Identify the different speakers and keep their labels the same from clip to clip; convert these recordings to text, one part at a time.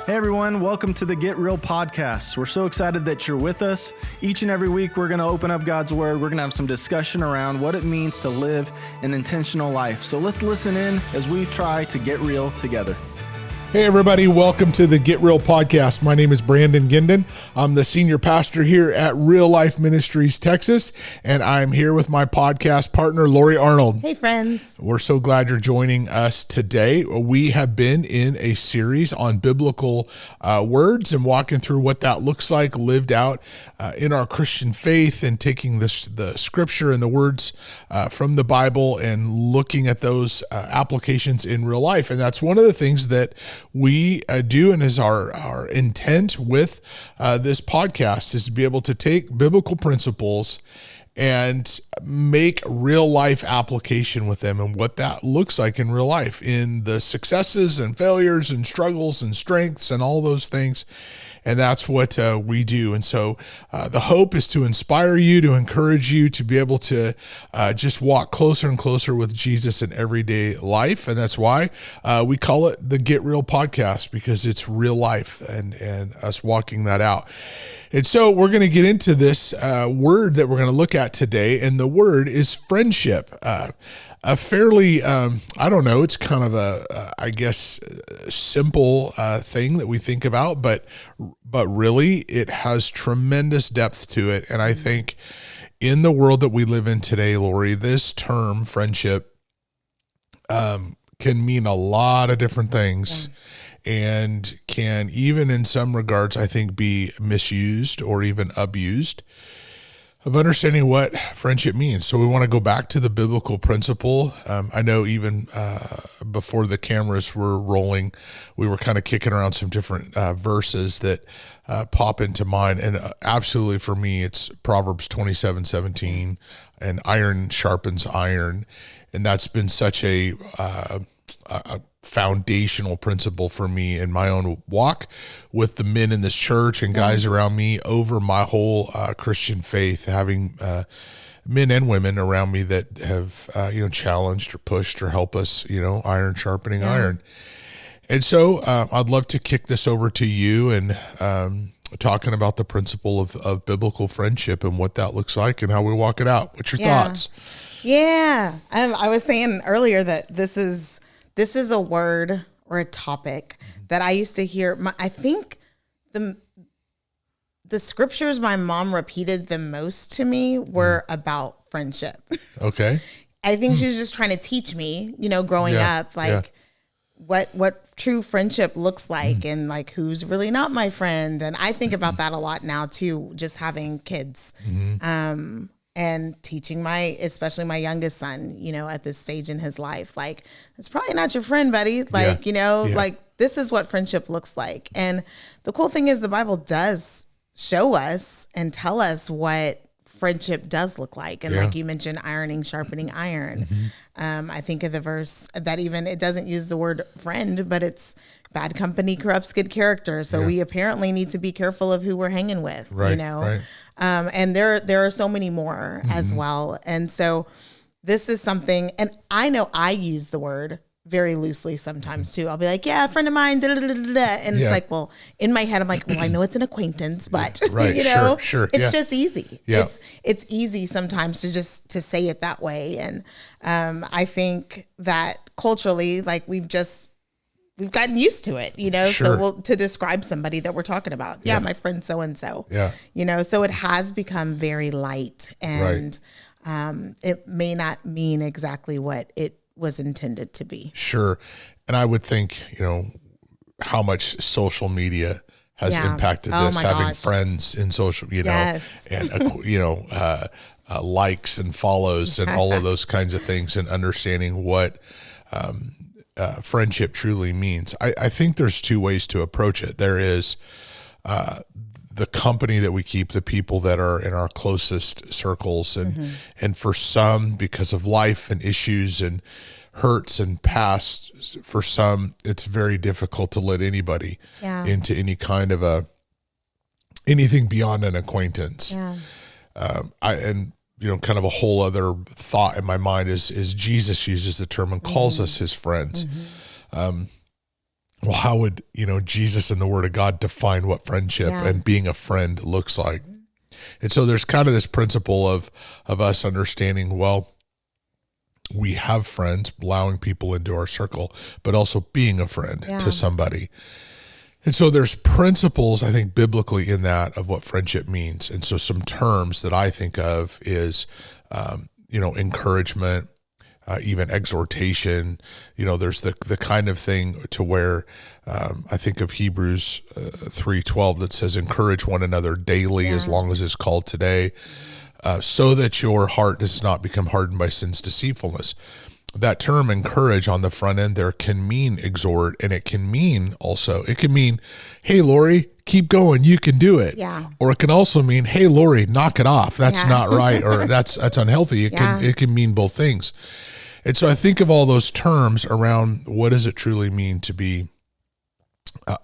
Speaker 1: Hey everyone, welcome to the Get Real podcast. We're so excited that you're with us. Each and every week, we're going to open up God's Word. We're going to have some discussion around what it means to live an intentional life. So let's listen in as we try to get real together.
Speaker 2: Hey everybody, welcome to the Get Real podcast. My name is Brandon Ginden. I'm the senior pastor here at Real Life Ministries, Texas, and I'm here with my podcast partner, Lori Arnold.
Speaker 3: Hey friends.
Speaker 2: We're so glad you're joining us today. We have been in a series on biblical words and walking through what that looks like lived out in our Christian faith, and taking the scripture and the words from the Bible and looking at those applications in real life. And that's one of the things that we do, and is our intent with this podcast, is to be able to take biblical principles and make real life application with them, and what that looks like in real life, in the successes and failures and struggles and strengths and all those things. And that's what we do. And so the hope is to inspire you, to encourage you to be able to just walk closer and closer with Jesus in everyday life. And that's why we call it the Get Real podcast, because it's real life and us walking that out. And so we're going to get into this word that we're going to look at today. And the word is friendship. A fairly, it's kind of I guess, simple thing that we think about, but really it has tremendous depth to it. And I think in the world that we live in today, Lori, this term friendship can mean a lot of different things. And can, even in some regards, I think, be misused or even abused of understanding what friendship means. So we want to go back to the biblical principle. I know even before the cameras were rolling, we were kind of kicking around some different verses that pop into mind. And absolutely for me, it's Proverbs 27:17, and iron sharpens iron. And that's been such a foundational principle for me in my own walk with the men in this church and guys around me over my whole Christian faith, having men and women around me that have challenged or pushed or help us, iron sharpening iron. And so I'd love to kick this over to you and talking about the principle of biblical friendship and what that looks like and how we walk it out. What's your thoughts?
Speaker 3: Yeah. I was saying earlier that this is a word or a topic that I used to hear. I think the scriptures my mom repeated the most to me were about friendship.
Speaker 2: Okay.
Speaker 3: I think she was just trying to teach me, growing up, what true friendship looks like, and like who's really not my friend. And I think about that a lot now too, just having kids. And teaching especially my youngest son, at this stage in his life, like, it's probably not your friend, buddy. Like, like, this is what friendship looks like. And the cool thing is the Bible does show us and tell us what friendship does look like. And like you mentioned, ironing, sharpening iron. I think of the verse that even, it doesn't use the word friend, but it's bad company corrupts good character. So we apparently need to be careful of who we're hanging with,
Speaker 2: Right.
Speaker 3: And there are so many more as well. And so this is something, and I know I use the word very loosely sometimes too. I'll be like, yeah, a friend of mine, and it's like, well, in my head, I'm like, well, I know it's an acquaintance, but
Speaker 2: sure.
Speaker 3: It's just easy.
Speaker 2: Yeah.
Speaker 3: It's easy sometimes to say it that way. And I think that culturally, like, we've gotten used to it, so to describe somebody that we're talking about. Yeah. My friend so-and-so, so it has become very light, and it may not mean exactly what it was intended to be.
Speaker 2: Sure. And I would think, how much social media has impacted this, having friends in social, and, likes and follows and all of those kinds of things, and understanding what, friendship truly means. I think there's two ways to approach it. There is the company that we keep, the people that are in our closest circles, and for some, because of life and issues and hurts and past, for some, it's very difficult to let anybody into any kind of anything beyond an acquaintance. Kind of a whole other thought in my mind is Jesus uses the term and calls us his friends. well, how would, Jesus and the Word of God define what friendship and being a friend looks like? And so there's kind of this principle of us understanding, well, we have friends, allowing people into our circle, but also being a friend to somebody. And so there's principles, I think, biblically in that of what friendship means. And so some terms that I think of is, encouragement, even exhortation. There's the kind of thing to where I think of Hebrews 3:12 that says, encourage one another daily as long as it's called today, so that your heart does not become hardened by sin's deceitfulness. That term encourage on the front end there can mean exhort, and it can mean, hey, Lori, keep going, you can do it.
Speaker 3: Yeah.
Speaker 2: Or it can also mean, hey, Lori, knock it off. That's not right. Or that's unhealthy. It can mean both things. And so I think of all those terms around what does it truly mean to be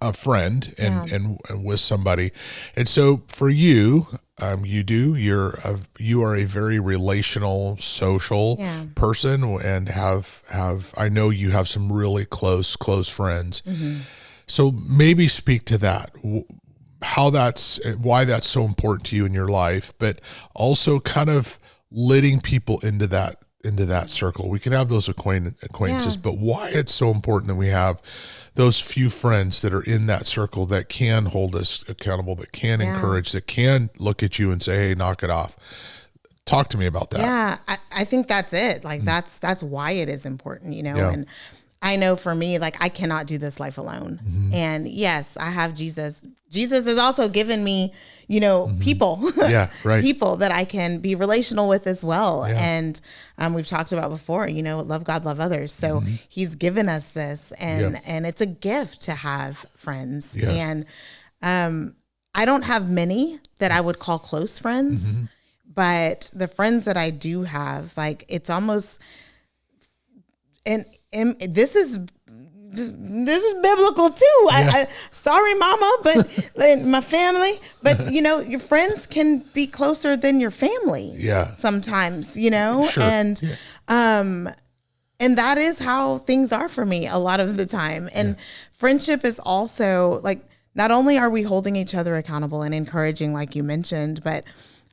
Speaker 2: a friend and with somebody. And so for you, you are a very relational, social person, and I know you have some really close friends. Mm-hmm. So maybe speak to that, why that's so important to you in your life, but also kind of letting people into that circle. We can have those acquaintances, but why it's so important that we have those few friends that are in that circle that can hold us accountable, that can encourage, that can look at you and say, hey, knock it off. Talk to me about that.
Speaker 3: Yeah, I think that's it. Like that's why it is important, and I know for me, like I cannot do this life alone. Mm-hmm. And yes, I have Jesus. Jesus has also given me, people, people that I can be relational with as well. Yeah. And we've talked about before, love God, love others. So he's given us this, and it's a gift to have friends. Yeah. And I don't have many that I would call close friends, but the friends that I do have, like it's almost, and this is biblical too. Yeah. Sorry, mama, but my family, but your friends can be closer than your family. Yeah. Sometimes, sure. And, and that is how things are for me a lot of the time. And friendship is also like, not only are we holding each other accountable and encouraging, like you mentioned, but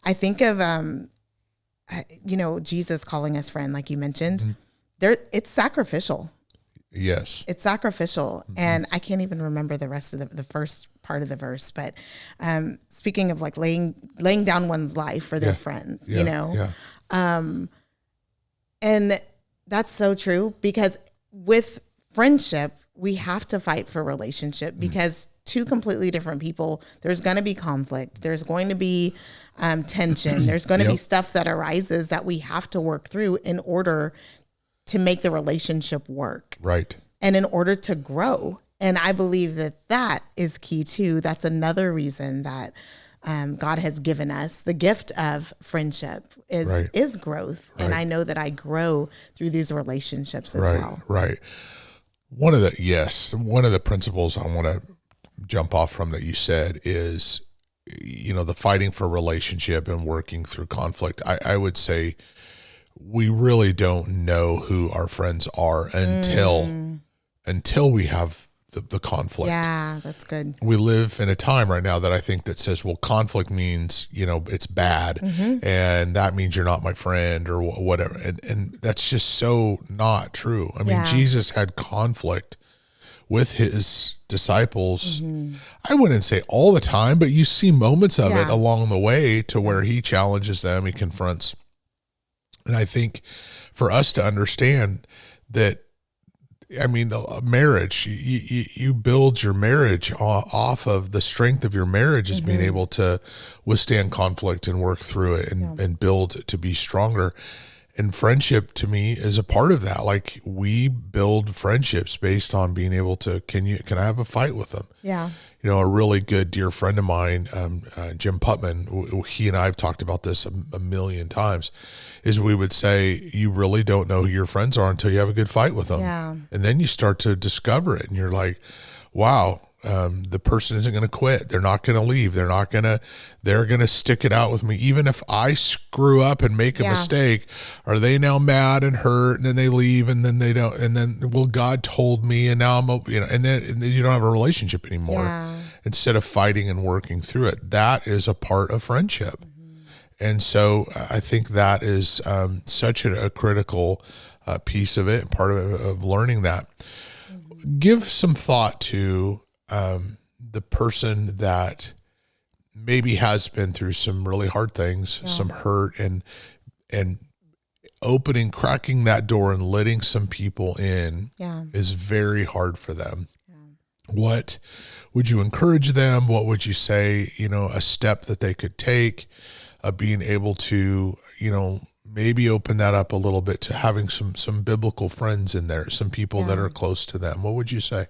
Speaker 3: I think of, Jesus calling us friend, like you mentioned, it's sacrificial.
Speaker 2: Yes.
Speaker 3: It's sacrificial. Mm-hmm. And I can't even remember the rest of the first part of the verse, but speaking of like laying down one's life for their friends, and that's so true, because with friendship, we have to fight for relationship, because two completely different people, there's going to be conflict. There's going to be tension. There's going to be stuff that arises that we have to work through in order to make the relationship work. Right. And in order to grow. And I believe that is key too. That's another reason that God has given us the gift of friendship is growth. Right. And I know that I grow through these relationships as well. Right.
Speaker 2: One of the principles I want to jump off from that you said is, the fighting for relationship and working through conflict. I would say we really don't know who our friends are until we have the conflict.
Speaker 3: Yeah, that's good.
Speaker 2: We live in a time right now that I think that says, well, conflict means, it's bad, and that means you're not my friend or whatever. And that's just so not true. I mean, Jesus had conflict with his disciples. I wouldn't say all the time, but you see moments of it along the way to where he challenges them, he confronts. And I think for us to understand that, I mean, the marriage, you build your marriage off of the strength of your marriage is being able to withstand conflict and work through it and build to be stronger. And friendship to me is a part of that. Like, we build friendships based on being able to, can I have a fight with them? Yeah. A really good dear friend of mine, Jim Putman, he and I have talked about this a million times, is we would say, you really don't know who your friends are until you have a good fight with them. Yeah. And then you start to discover it, and you're like, wow, the person isn't going to quit. They're not going to leave. They're going to stick it out with me. Even if I screw up and make a mistake, are they now mad and hurt, and then they leave, and then they don't, and then, well, God told me, and now and then you don't have a relationship anymore, instead of fighting and working through it. That is a part of friendship. And so I think that is such a critical piece of it, part of learning that. Give some thought to the person that maybe has been through some really hard things, some hurt, and cracking that door and letting some people in is very hard for them. What would you encourage them? What would you say, a step that they could take, being able to, maybe open that up a little bit to having some biblical friends in there, some people that are close to them? What would you say?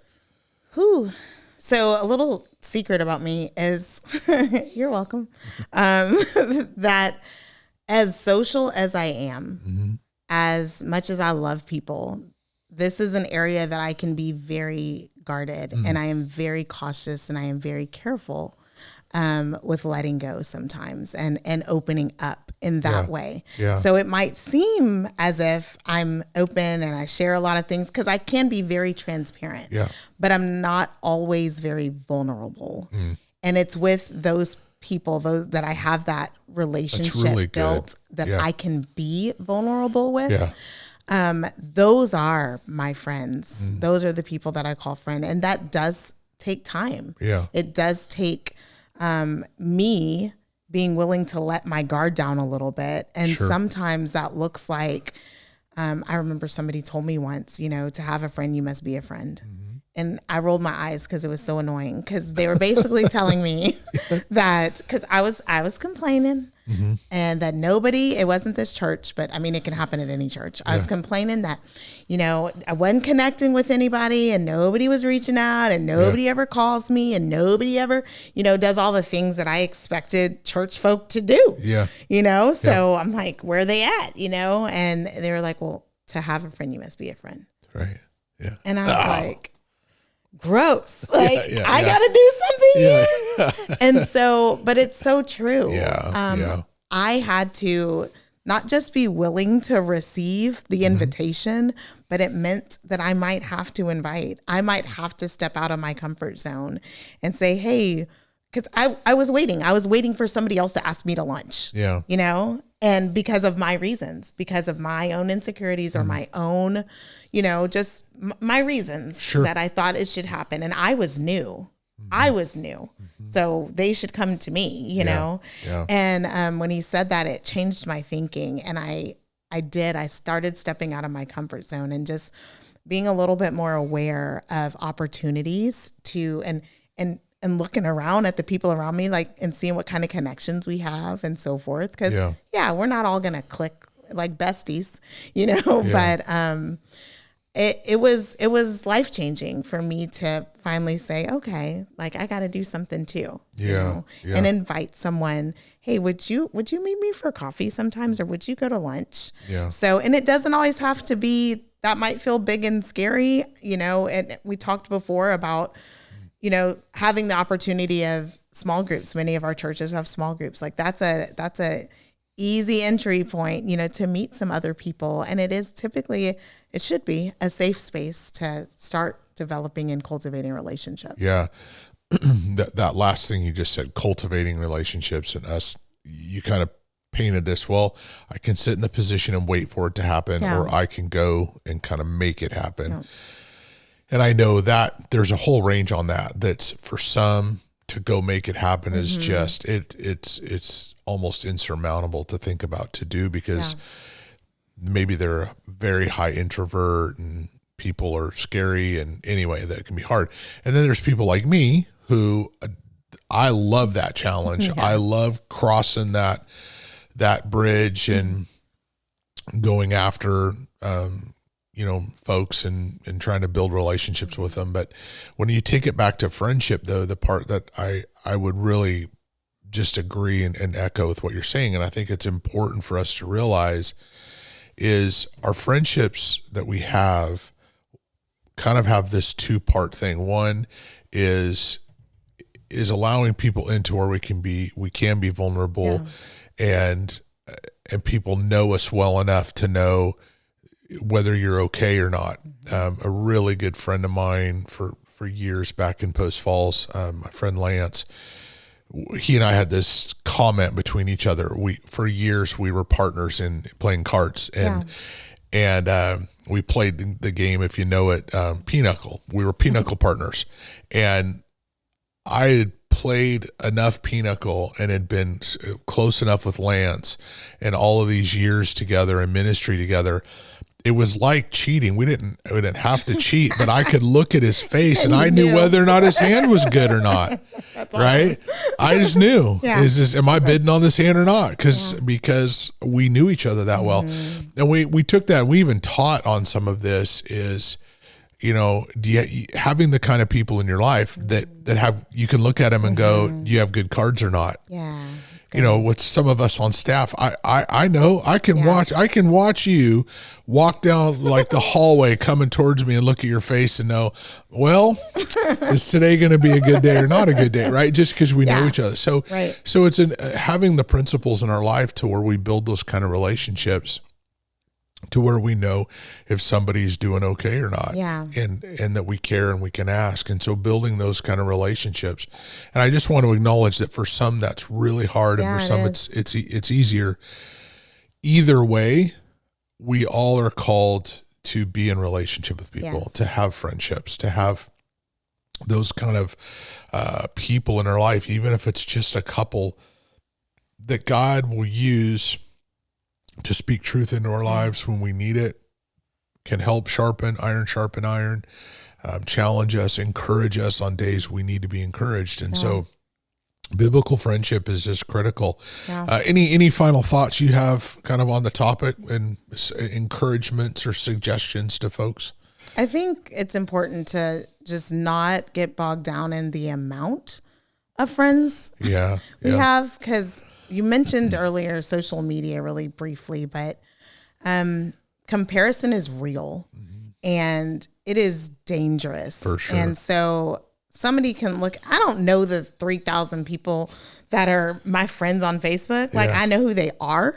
Speaker 3: So a little secret about me is, you're welcome, that as social as I am, as much as I love people, this is an area that I can be very guarded, and I am very cautious, and I am very careful with letting go sometimes and opening up in that way. So it might seem as if I'm open and I share a lot of things because I can be very transparent, but I'm not always very vulnerable. And it's with those people, those that I have that relationship really built that I can be vulnerable with. Those are my friends. Those are the people that I call friend. And that does take time. It does take me being willing to let my guard down a little bit. And sometimes that looks like, I remember somebody told me once, to have a friend, you must be a friend. And I rolled my eyes because it was so annoying, because they were basically telling me that, because I was complaining and that it wasn't this church, but I mean, it can happen at any church. I was complaining that, I wasn't connecting with anybody, and nobody was reaching out, and nobody ever calls me, and nobody ever, does all the things that I expected church folk to do, So I'm like, where are they at, And they were like, well, to have a friend, you must be a friend.
Speaker 2: Right. Yeah.
Speaker 3: And I was like, gross. Like, I got to do something here. And so, but it's so true. I had to not just be willing to receive the invitation, but it meant that I might have to invite. I might have to step out of my comfort zone and say, hey, because I was waiting. I was waiting for somebody else to ask me to lunch, and because of my reasons, because of my own insecurities or my own, just my reasons that I thought it should happen. And I was new. So they should come to me, know? And when he said that, it changed my thinking. And I started stepping out of my comfort zone and just being a little bit more aware of opportunities to, and looking around at the people around me, like, and seeing what kind of connections we have and so forth. Cause we're not all going to click like besties, but, it was life-changing for me to finally say, okay, like, I got to do something too, and invite someone. Hey, would you meet me for coffee sometimes, or would you go to lunch? So, and it doesn't always have to be, that might feel big and scary, and we talked before about, having the opportunity of small groups. Many of our churches have small groups. Like, that's a easy entry point, to meet some other people. And it is typically, it should be a safe space to start developing and cultivating relationships.
Speaker 2: Yeah. That last thing you just said, cultivating relationships, and you kind of painted this, well, I can sit in the position and wait for it to happen, or I can go and kind of make it happen. And I know that there's a whole range on that. That's, for some, to go make it happen is just, it's almost insurmountable to think about, to do, because maybe they're a very high introvert and people are scary, and anyway, that can be hard. And then there's people like me who, I love that challenge. I love crossing that bridge and going after, folks and trying to build relationships with them. But when you take it back to friendship, though, the part that I would really just agree and echo with what you're saying, and I think it's important for us to realize, is our friendships that we have kind of have this two-part thing. One is allowing people into where we can be vulnerable, and people know us well enough to know whether you're okay or not. A really good friend of mine for years back in Post Falls, my friend Lance, he and I had this comment between each other. For years we were partners in playing cards, and we played the game, if you know it, Pinochle. We were Pinochle partners, and I had played enough Pinochle and had been close enough with Lance and all of these years together in ministry together. It was like cheating. We didn't have to cheat, but I could look at his face and I knew whether or not his hand was good or not. That's right? Awesome. I just knew. Yeah. Am I bidding on this hand or not? Because we knew each other that well. And we took that. We even taught on some of this is, having the kind of people in your life that have, you can look at them and go, do you have good cards or not? Yeah. With some of us on staff, I know I can watch you walk down like the hallway coming towards me and look at your face and know, well, is today going to be a good day or not a good day? Right. Just because we know each other. So it's having the principles in our life to where we build those kind of relationships to where we know if somebody's doing okay or not, and that we care and we can ask. And so building those kind of relationships. And I just want to acknowledge that for some that's really hard, and for some it's easier. Either way, we all are called to be in relationship with people, to have friendships, to have those kind of people in our life, even if it's just a couple that God will use to speak truth into our lives when we need it, can help sharpen iron, challenge us, encourage us on days we need to be encouraged. And so biblical friendship is just critical. Yeah. Any final thoughts you have kind of on the topic, and encouragements or suggestions to folks?
Speaker 3: I think it's important to just not get bogged down in the amount of friends we have, because you mentioned earlier social media really briefly, but comparison is real, and it is dangerous. For sure. And so somebody can look, I don't know the 3,000 people that are my friends on Facebook. Like I know who they are,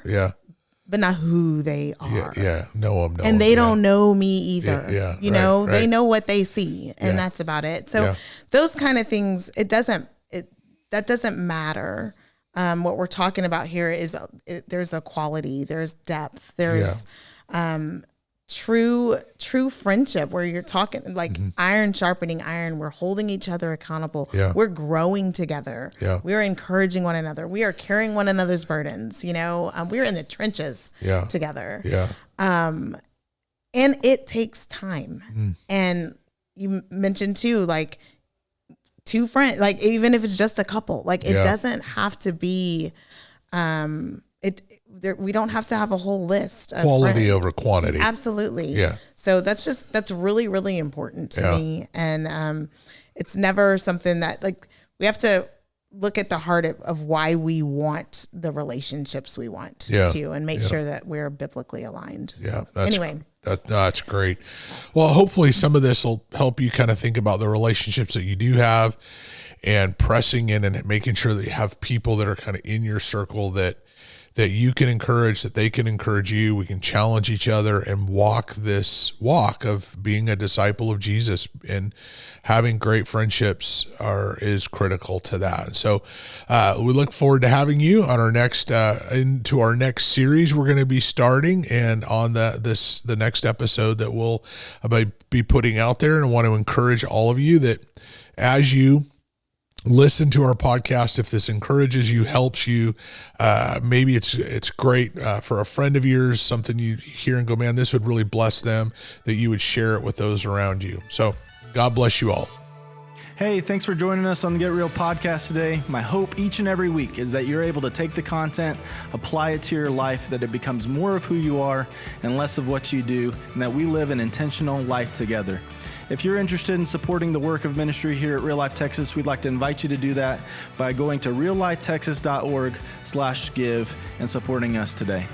Speaker 3: but not who they are.
Speaker 2: Know them.
Speaker 3: And they don't know me either. They know what they see, and that's about it. So those kind of things, that doesn't matter. What we're talking about here is there's a quality, there's depth, there's true friendship where you're talking like iron sharpening iron. We're holding each other accountable. We're growing together. We're encouraging one another. We are carrying one another's burdens. We're in the trenches together. And it takes time. And you mentioned too, like, two friends, like even if it's just a couple, like it doesn't have to be, we don't have to have a whole list of
Speaker 2: quality
Speaker 3: friends.
Speaker 2: Over quantity.
Speaker 3: Absolutely. Yeah. So that's really, really important to me. And it's never something that, like, we have to look at the heart of why we want the relationships we want to, and make sure that we're biblically aligned. Yeah.
Speaker 2: That's great. Well, hopefully some of this will help you kind of think about the relationships that you do have, and pressing in and making sure that you have people that are kind of in your circle that you can encourage, that they can encourage you. We can challenge each other and walk this walk of being a disciple of Jesus, and having great friendships is critical to that. So we look forward to having you on our next into our next series we're going to be starting, and on the next episode that we'll be putting out there. And I want to encourage all of you that as you listen to our podcast, if this encourages you, helps you, maybe it's great for a friend of yours, something you hear and go, man, this would really bless them, that you would share it with those around you. So God bless you all.
Speaker 1: Hey, thanks for joining us on the Get Real podcast today. My hope each and every week is that you're able to take the content, apply it to your life, that it becomes more of who you are and less of what you do, and that we live an intentional life together. If you're interested in supporting the work of ministry here at Real Life Texas, we'd like to invite you to do that by going to reallifetexas.org/give and supporting us today.